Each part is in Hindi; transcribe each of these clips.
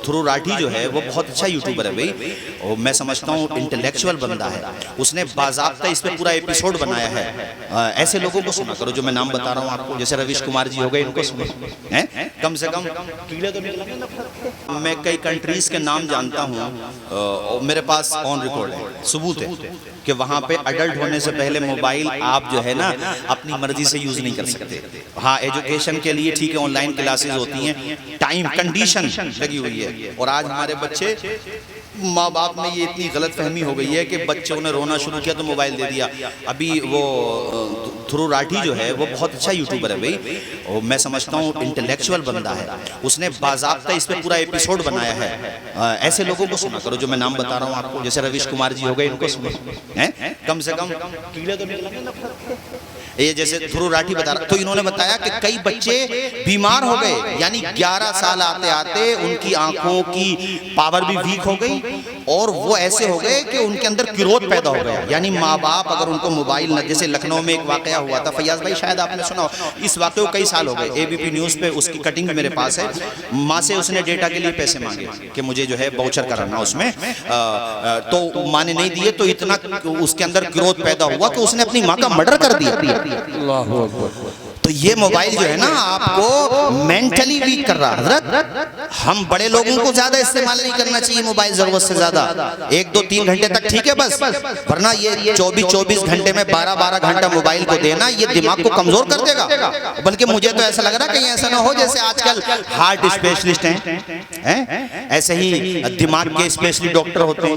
ध्रुव राठी जो है वो बहुत अच्छा यूट्यूबर है भाई, और मैं समझता हूँ इंटेलेक्चुअल बंदा है। उसने बाज़ाब्ता इस पे पूरा एपिसोड बनाया है। ऐसे लोगों को सुना करो जो मैं नाम बता रहा हूँ आपको, जैसे रवीश कुमार जी हो गए, इनको सुनो हैं, कम से कम कीड़े तो निकलेंगे ना। मैं कई कंट्रीज के नाम जानता हूँ, मेरे पास ऑन रिकॉर्ड है, सबूत है कि वहाँ पे अडल्ट होने से पहले मोबाइल आप जो है ना अपनी मर्जी से यूज नहीं कर सकते। हाँ, एजुकेशन के लिए ठीक है, ऑनलाइन क्लासेस होती हैं, टाइम कंडीशन लगी हुई है। और आज हमारे बच्चे, माँ बाप में ये इतनी गलत फहमी हो गई है कि बच्चों ने रोना शुरू किया तो मोबाइल दे दिया। अभी वो ध्रुव राठी जो है वो बहुत अच्छा यूट्यूबर है भाई, और मैं समझता हूँ इंटेलेक्चुअल बंदा है। उसने बाज़ाब्ता इस पे पूरा एपिसोड बनाया है। ऐसे लोगों को सुना करो जो मैं नाम बता रहा हूँ आपको, जैसे रवीश कुमार जी हो गए, इनको सुनो हैं, कम से कम कीड़े तो निकलेंगे ना। ये जैसे ध्रुव राठी बता रहा, तो इन्होंने बताया कि कई बच्चे बीमार हो गए, यानी 11 साल आते आते उनकी आंखों की पावर भी वीक हो गई और वो ऐसे हो गए कि उनके अंदर क्रोध पैदा हो गया। यानी माँ बाप अगर उनको मोबाइल न, जैसे लखनऊ में एक वाकया हुआ था, फैयाज भाई शायद आपने सुना हो, इस वाकये को कई साल हो गए, एबीपी न्यूज़ पे उसकी कटिंग मेरे पास है। माँ से उसने डेटा के लिए पैसे मांगे कि मुझे जो है वाउचर कराना उसमें, तो माँ ने नहीं दिए, तो इतना उसके अंदर क्रोध पैदा हुआ कि उसने अपनी माँ का मर्डर कर दिया। तो ये मोबाइल जो है ना आपको मेंटली वीक कर रहा है। हजरत, हम बड़े लोगों को ज्यादा इस्तेमाल नहीं करना चाहिए मोबाइल, जरूरत से ज्यादा 1-2-3 घंटे तक ठीक है बस, वरना ये 24 घंटे में 12 घंटा मोबाइल को देना ये दिमाग को कमजोर कर देगा। बल्कि मुझे तो ऐसा लग रहा है कहीं ऐसा ना हो जैसे आजकल हार्ट स्पेशलिस्ट हैं, ऐसे ही दिमाग के स्पेशलिस्ट डॉक्टर होते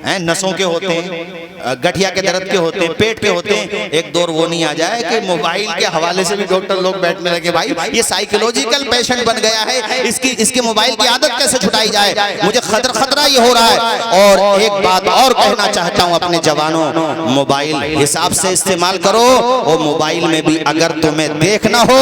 हैं, नसों के होते हैं, गठिया के दर्द के होते हैं, पेट के होते हैं। एक दौर वो नहीं आ जाए कि मोबाइल के हवाले से भी डॉक्टर लोग बैठने लगे, भाई ये साइकोलॉजिकल पेशेंट बन गया है, इसकी मोबाइल की आदत कैसे छुटाई जाए, मुझे खतरा ये हो रहा है। और एक बात और कहना चाहता हूं अपने जवानों, मोबाइल हिसाब से इस्तेमाल करो, और मोबाइल में भी अगर तुम्हें देखना हो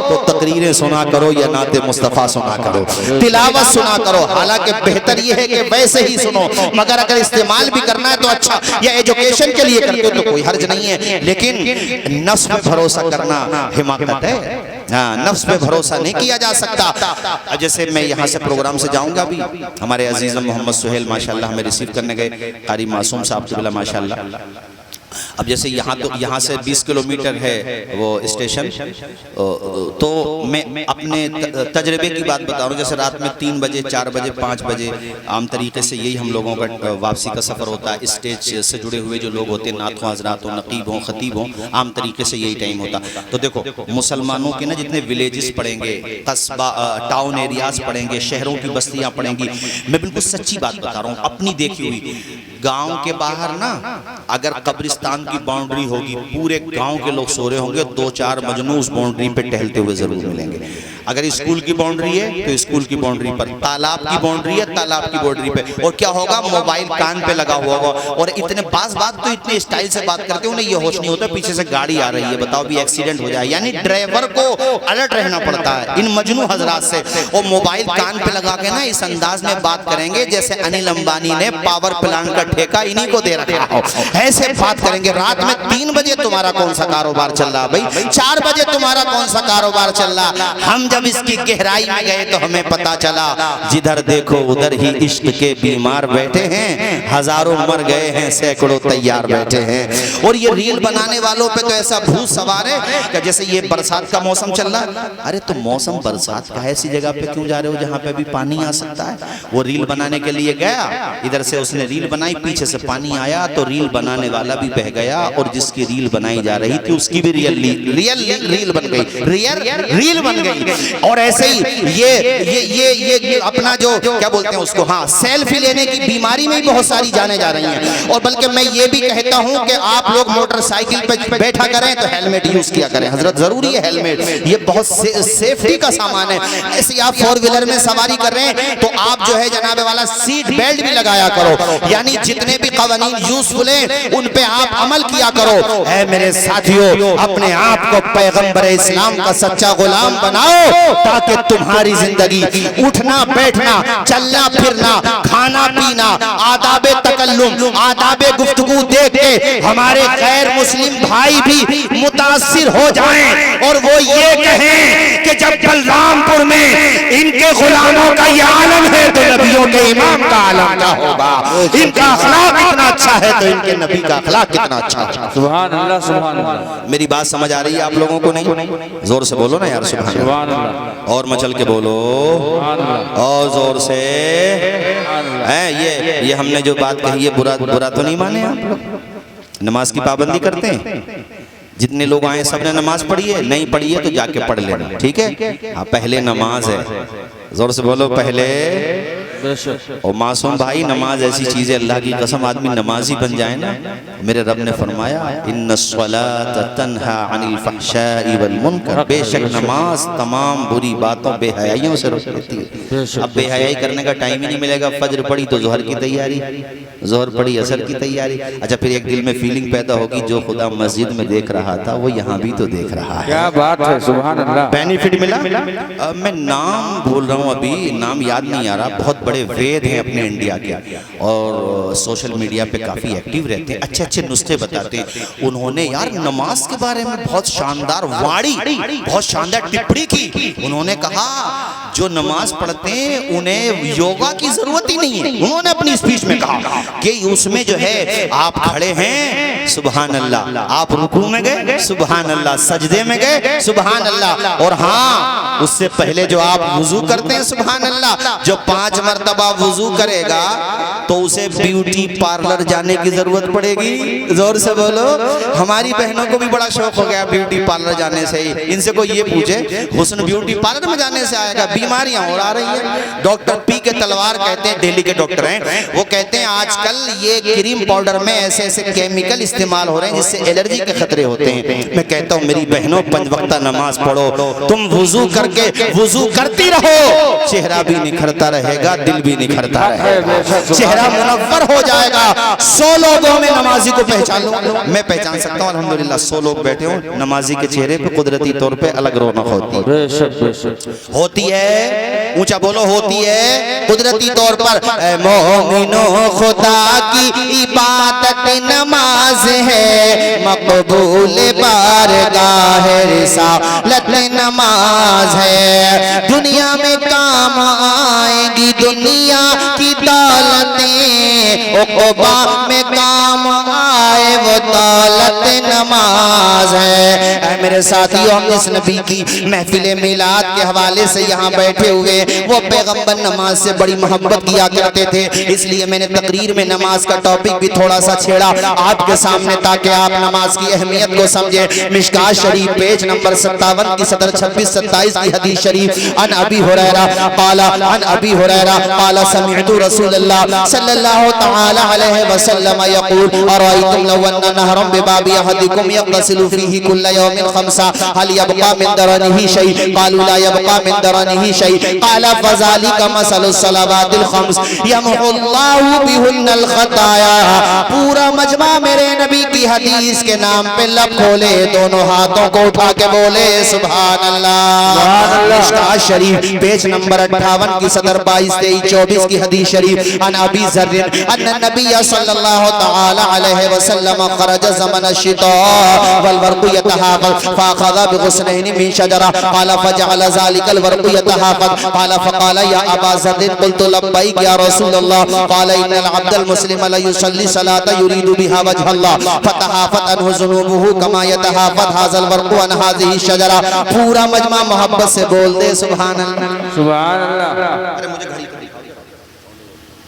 तो तकरीरें सुना करो या नाते मुस्तफा सुना करो, तिलावत सुना करो। हालांकि बेहतर ये है कि वैसे ही सुनो, मगर अगर इस्तेमाल भी करना है तो अच्छा, या एजुकेशन के लिए करते हो तो कोई हर्ज नहीं है, लेकिन नफ्स पे भरोसा करना हिमाकत है। हाँ, नफ्स पे भरोसा नहीं किया जा सकता। जैसे मैं यहाँ से प्रोग्राम से जाऊंगा, अभी हमारे अजीज मोहम्मद सुहेल माशाल्लाह हमें रिसीव करने गए, कारी मासूम साहब तो माशाल्लाह। अब जैसे यहाँ से 20 किलोमीटर है वो स्टेशन, तो मैं अपने तजर्बे की बात बता रहा हूँ। जैसे रात में 3 बजे 4 बजे 5 बजे आम तरीके से यही हम लोगों का वापसी का सफ़र होता है। स्टेज से जुड़े हुए जो लोग होते हैं, नात हज़रात हो, नकीब हों, खतीब हों, आम तरीके से यही टाइम होता। तो देखो मुसलमानों के ना जितने विलेजेस पड़ेंगे, कस्बा टाउन एरियाज पड़ेंगे, शहरों की बस्तियाँ पड़ेंगी, मैं बिल्कुल सच्ची बात बता रहा हूँ, अपनी देखी हुई। गांव के बाहर ना अगर कब्रिस्तान की बाउंड्री होगी, पूरे गांव के लोग सो रहे होंगे, 2-4 मजनू उस बाउंड्री पे टहलते हुए जरूर मिलेंगे। अगर स्कूल की बाउंड्री है तो स्कूल की बाउंड्री पर, तालाब की बाउंड्री है तालाब की बाउंड्री पे, और क्या होगा, मोबाइल कान पे लगा हुआ होगा। और इतने बात तो इतने स्टाइल से बात करते, उन्हें ये होश नहीं होता पीछे से गाड़ी आ रही है, बताओ भी एक्सीडेंट हो जाए। यानी ड्राइवर को अलर्ट रहना पड़ता है इन मजनू हजरात से। और मोबाइल कान पे लगा के ना इस अंदाज में बात करेंगे जैसे अनिल अंबानी ने पावर प्लांट का ठेका इन्हीं को दे रखा हो, ऐसे बात करेंगे। रात में 3 बजे तुम्हारा कौन सा कारोबार चल रहा भाई, 4 बजे तुम्हारा कौन सा कारोबार चल रहा। हम जब इसकी गहराई में गए तो हमें पता चला, जिधर देखो उधर ही इश्क के बीमार बैठे हैं, हजारों मर गए हैं, सैकड़ों तैयार बैठे हैं। और ये रील बनाने वालों पे तो ऐसा भूत सवार है कि जैसे ये बरसात का मौसम चल रहा है, अरे तो मौसम बरसात का, ऐसी जगह पे क्यों जा रहे हो जहाँ पे भी पानी आ सकता है। वो रील बनाने के लिए गया, इधर से उसने रील बनाई, पीछे से पानी आया तो रील बनाने वाला भी बह गया, और जिसकी रील बनाई जा रही थी उसकी भी रियल रील बन गई, रियल रील बन गई। और ऐसे ही ये अपना जो क्या बोलते हैं उसको, हाँ, सेल्फी लेने की बीमारी में बहुत सारी जाने जा रही हैं। और बल्कि मैं ये भी कहता हूं कि आप लोग मोटरसाइकिल पे बैठा करें तो हेलमेट यूज किया करें। हजरत जरूरी है हेलमेट, ये बहुत सेफ्टी का सामान है। ऐसे आप 4 व्हीलर में सवारी कर रहे हैं तो आप जो है जनाबे वाला सीट बेल्ट भी लगाया करो। यानी जितने भी कवानीन यूजफुल हैं उन पे आप अमल किया करो। ऐ मेरे साथियों, अपने आप को पैगंबर इस्लाम का सच्चा गुलाम बनाओ, ताकि तुम्हारी जिंदगी उठना बैठना, चलना फिरना, खाना पीना, आदाबे तकल्लुम, आदाबे गुफ्तगू देख के हमारे गैर मुस्लिम भाई भी मुतासिर हो जाएं, और वो ये कहें कि जब बलरामपुर में इनके गुलामों का ये आलम है तो आलम क्या होगा। इनका अखलाक इतना अच्छा है तो इनके नबी का अखलाक कितना अच्छा है। सुभान अल्लाह, सुभान अल्लाह। मेरी बात समझ आ रही है आप लोगों को? नहीं, जोर से बोलो ना यार सुभान अल्लाह, और मचल के बोलो और जोर से। है ये हमने जो बात कही है बुरा तो नहीं माने आप लोग? नमाज की पाबंदी करते हैं, जितने लोग आए सबने नमाज पढ़ी है, नहीं पढ़ी है तो जाके पढ़ लेना, ठीक है। हाँ, पहले नमाज है, जोर से बोलो पहले। और मासूम भाई, नमाज ऐसी चीज है, अल्लाह की कसम आदमी नमाजी बन जाए ना, मेरे रब ने फरमाया इन्नस्सलात तन्हा अनिल फहशाई वल मुनकर, बेशक नमाज तमाम बुरी बातों बेहयाइयों से रोक देती है। अब बेहयाई करने का टाइम ही नहीं मिलेगा, फजर पढ़ी तो जोहर की तैयारी, जोहर पढ़ी असर की तैयारी। अच्छा, फिर एक दिल में फीलिंग पैदा होगी जो खुदा मस्जिद में देख रहा था वो यहाँ भी तो देख रहा है। क्या बात है, सुभान अल्लाह। बेनिफिट मिला। मैं नाम बोल रहा हूँ, अभी नाम याद नहीं आ रहा, बहुत बड़े वेद हैं अपने इंडिया के और सोशल मीडिया पे काफ़ी एक्टिव रहते हैं, अच्छे अच्छे नुस्खे बताते हैं। उन्होंने यार नमाज के बारे में बहुत शानदार वाणी, बहुत शानदार टिप्पणी की। उन्होंने कहा जो नमाज पढ़ते हैं उन्हें योगा की जरूरत ही नहीं है। उन्होंने अपनी स्पीच में कहा कि उसमें जो है आप खड़े हैं सुभान अल्लाह, आप रुकू में गए सुभान अल्लाह, सजदे में गए सुभान अल्लाह, और हाँ उससे पहले जो आप वुजू करते हैं सुभान अल्लाह, जो 5 मरतबा वुजू करेगा तो उसे ब्यूटी पार्लर जाने की जरूरत पड़ेगी। जोर से बोलो। हमारी बहनों को भी बड़ा शौक हो गया ब्यूटी पार्लर जाने से ही। इनसे कोई ये पूछे हुस्न ब्यूटी पार्लर में जाने से आएगा? बीमारियां और आ रही हैं। डॉक्टर पी के तलवार कहते हैं, दिल्ली के डॉक्टर हैं, वो कहते हैं आजकल ये क्रीम पाउडर में ऐसे ऐसे केमिकल इस्तेमाल हो रहे हैं जिससे एलर्जी के खतरे होते हैं। मैं कहता हूँ मेरी बहनों 5 वक्ता नमाज पढ़ो, तुम वुजू करके वुजू करती रहो, चेहरा भी निखरता रहेगा, दिल भी निखरता रहेगा, चेहरा मुनव्वर हो जाएगा। 100 लोगों में नमाजी को पहचान लो, मैं पहचान सकता हूँ अल्हम्दुलिल्लाह। 100 लोग बैठे हो, नमाजी के चेहरे पे कुदरती तौर पे अलग रौनक होती है। ऊंचा बोलो, होती है कुदरती तौर पर। मोमिनो खुदा की इबादत नमाज है, मकबूल बारगाह रिसालत नमाज है। दुनिया में काम आएगी दुनिया की दौलतें, उक़बा में काम आए वो दौलत नमाज है। ऐ मेरे साथियों, हम इस नबी की महफिल मिलाद के हवाले से यहाँ बैठे हुए, वो पैगंबर नमाज से बड़ी मोहब्बत किया करते थे, इसलिए मैंने तकरीर में नमाज का टॉपिक भी थोड़ा सा छेड़ा आपके सामने ताकि आप नमाज की अहमियत को समझे। मिशकात शरीफ पेज नंबर 57 की सदर 26-27 की हदीस शरीफ। अन अबी हुरैरा क़ाला समिअतु रसूलल्लाह सल्लल्लाहु तआला अलैहि वसल्लम यक़ूल अरायतुम लव अन्ना नहरन बिबाबि अहदिकुम यग़सिलु फीही कुल्ल यौमिन खम्सा हल यबक़ा मिन दरनिही शै क़ालू ला यबक़ा मिन दरनिही शै क़ाला फ़ज़ालिका मसलु सलावातिल खम्स यमहुल्लाहु बिहुन्नल खताया। पूरा मजमा मेरे नबी की हदीस के नाम पे लब खोले, दोनों हाथों को उठा के बोले सुभान अल्लाह। मिशकात शरीफ पेज नंबर 58 की सदर 22-23-24 की हदीस शरीफ। अन अबी ज़र्र अन्न नबी सल्लल्लाहु तआला अलैहि वसल्लम खरज ज़मन अश-शिता वल वर्क़ु यतहाक़क़ फ़अख़ज़ बिग़ुस्नैनि मिन शजरा क़ाल फ़जअल ज़ालिकल वर्क़ु यतहाक़क़ क़ाल फ़क़ाल या अबा ज़र्र क़ुल्तु लब्बैक या रसूलल्लाह क़ाल इन्नल अब्दल मुस्लिम ला युसल्ली सलाता युरीदु बिहा वजहल्लाह फ़तहाफ़त अन्हु ज़ुनूबुहु कमा यतहाफ़त हाज़ल वर्क़ु अन हाज़िही शजरा। पूरा मजमा मोहब्बत से बोल दे सुभान अल्लाह, सुभान अल्लाह। अरे मुझे घड़ी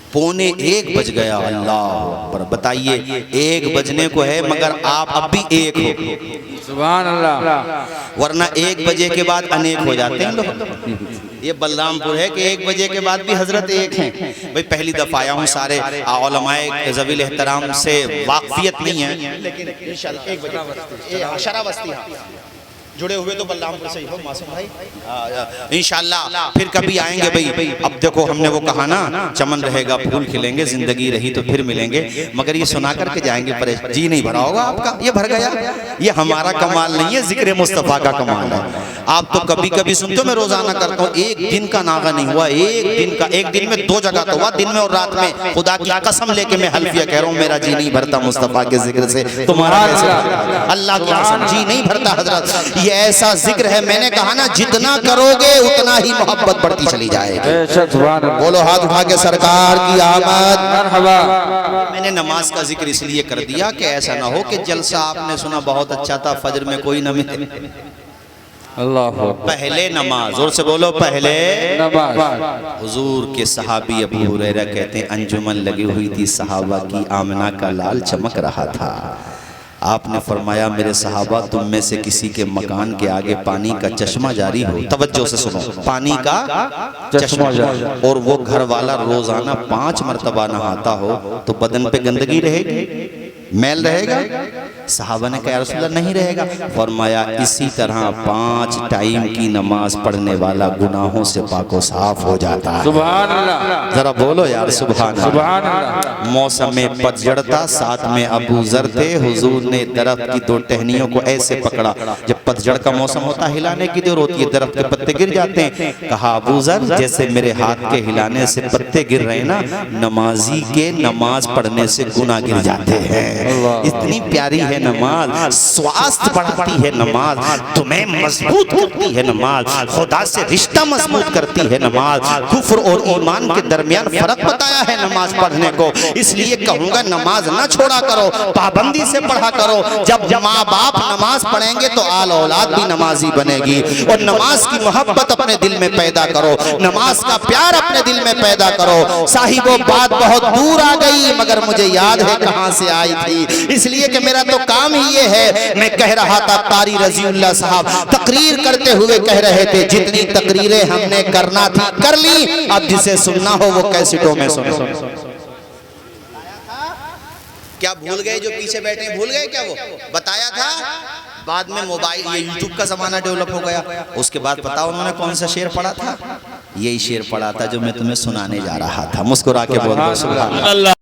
1:45 बज गया। अल्लाह पर बताइए 1 बजने को है मगर आप अब भी एक हो सुभान अल्लाह, वरना 1 बजे के बाद अनेक हो जाते हैं लोग। ये बलरामपुर है कि 1 बजे के बाद भी हजरत एक हैं। भाई पहली दफा आया हूँ, सारे उलमाए ज़वील एहतराम से वाकफियत नहीं है, लेकिन इंशाअल्लाह 1 बजे शराबस्ती जुड़े हुए तो बलरामपुर से ही हो मासूम भाई, इंशाअल्लाह फिर कभी आएंगे भाई। अब देखो हमने वो कहा ना, चमन रहेगा फूल खिलेंगे, जिंदगी रही तो फिर मिलेंगे, मगर ये सुना करके जाएंगे पर जी नहीं भरा होगा आपका, ये भर गया। ये हमारा कमाल नहीं है, जिक्र मुस्तफ़ा का कमाल है। आप तो कभी कभी सुनते हो, मैं रोजाना करता हूँ, 1 दिन का नागा नहीं हुआ, 1 दिन में 2 जगह तो हुआ, दिन में और रात में। खुदा की कसम लेके मैं हल्फिया कह रहा हूँ, मेरा जी नहीं भरता मुस्तफ़ा के जिक्र से, तुम्हारा कैसे? अल्लाह की कसम जी नहीं भरता हजरत। ये ऐसा जिक्र है, मैंने कहा ना जितना करोगे उतना ही मोहब्बत बढ़ती चली जाएगी। बेशक सुभान अल्लाह। बोलो हाथ उठा के सरकार की आमद। मरहबा। मैंने नमाज का जिक्र इसलिए कर दिया कि ऐसा ना हो कि जलसा आपने सुना बहुत अच्छा था, फजर में कोई न मिले। अल्लाह पहले नमाज, जोर से बोलो पहले नमाज। हुजूर के सहाबी अबू हुरैरा कहते हैं अंजुमन लगी हुई थी सहाबा की, आमना का लाल चमक रहा था। आपने फरमाया मेरे सहाबा तुम में से किसी के मकान के आगे पानी का चश्मा जारी हो, तवज्जो से सुनो, पानी का चश्मा जारी, और वो घर वाला रोजाना 5 मरतबा नहाता हो तो बदन पे गंदगी रहेगी, मैल रहेगा? सहाबा ने कहा या रसूलल्लाह नहीं रहेगा। फरमाया इसी तरह 5 टाइम की नमाज पढ़ने वाला गुनाहों से पाको साफ हो जाता है। सुभान अल्लाह। जरा बोलो यार सुभान अल्लाह। सुभान अल्लाह। मौसम में पतझड़ था, साथ में अबू जर थे। हुजूर ने दरख्त की 2 टहनियों को ऐसे पकड़ा, जब पतझड़ का मौसम होता है हिलाने की देर होती है, दरख्त के पत्ते गिर जाते हैं। कहा अबू जर जैसे मेरे हाथ के हिलाने से पत्ते गिर रहे ना, नमाजी के नमाज पढ़ने से गुनाह गिर जाते हैं। इतनी प्यारी है नमाज, स्वास्थ्य बढ़ाती है नमाज, तुम्हें मजबूत करती है नमाज, खुदा से रिश्ता मजबूत करती है नमाज, कुफ्र और ईमान के दरमियान फर्क बताया है नमाज पढ़ने को। इसलिए कहूंगा नमाज ना छोड़ा करो, पाबंदी से पढ़ा करो। जब माँ बाप नमाज पढ़ेंगे तो आल औलाद भी नमाजी बनेगी। और नमाज की मोहब्बत अपने दिल में पैदा करो, नमाज का प्यार अपने दिल में पैदा करो। साहिबो बात बहुत दूर आ गई मगर मुझे याद है कहां से आई थी, इसलिए कि मेरा तो काम ही ये है। मैं कह रहा था कारी रजीउल्लाह साहब तकरीर करते हुए कह रहे थे जितनी तकरीरें हमने करना थी कर ली, अब जिसे सुनना हो वो कैसेटों में सुनो। क्या भूल गए जो पीछे बैठे भूल गए क्या? वो बताया था बाद में मोबाइल ये यूट्यूब का जमाना डेवलप हो गया, उसके बाद पता उन्होंने कौन सा शेर पढ़ा था? यही शेर पढ़ा था जो मैं तुम्हें सुनाने जा रहा था। मुस्कुरा के बोल दो सुभान अल्लाह।